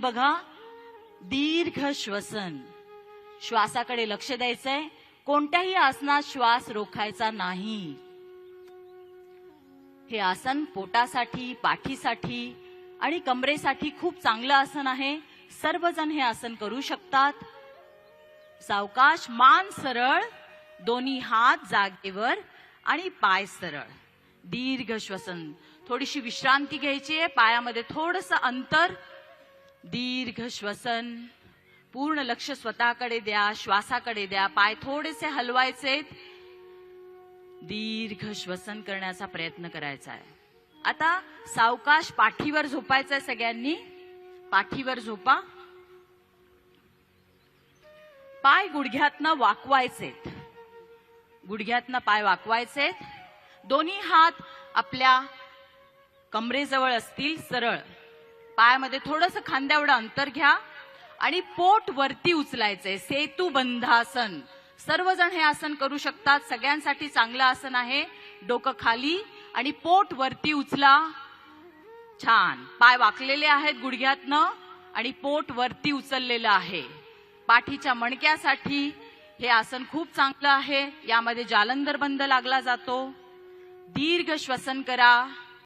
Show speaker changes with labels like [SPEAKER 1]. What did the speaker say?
[SPEAKER 1] बघा, दीर्घ श्वसन. श्वासाकडे लक्ष द्यायचंय. कोणत्याही आसनात श्वास रोखायचा नाही. हे आसन पोटासाठी, पाठीसाठी आणि कमरेसाठी खूप चांगलं आसन आहे. सर्वजण हे आसन करू शकतात. सावकाश, मान सरळ, दोन्ही हात जागेवर आणि पाय सरळ. दीर्घ श्वसन. थोडीशी विश्रांती घ्यायची आहे. पायामध्ये थोडंसं अंतर. दीर्घ श्वसन. पूर्ण लक्ष स्वतःकडे द्या, श्वासाकडे द्या. पाय थोडेसे हलवायचे. दीर्घ श्वसन करण्याचा प्रयत्न करायचा आहे. आता सावकाश पाठीवर झोपायचंय सगळ्यांनी. पाठीवर झोपा. पाय गुडघ्यातनं वाकवायचेत. गुडघ्यातनं पाय वाकवायचेत. दोन्ही हात आपल्या कमरेजवळ असतील, सरळ. पायामध्ये थोडंसं खांद्याएवढं अंतर घ्या आणि पोट वरती उचलायचंय. सेतू बंधासन. सर्वजण हे आसन करू शकतात. सगळ्यांसाठी चांगलं आसन आहे. डोकं खाली आणि पोट वरती उचला. छान. पाय वाकलेले आहेत गुडघ्यातनं आणि पोट वरती उचललेलं आहे. पाठीच्या मणक्यासाठी हे आसन खूप चांगलं आहे. यामध्ये जालंधर बंद लागला जातो. दीर्घ श्वसन करा.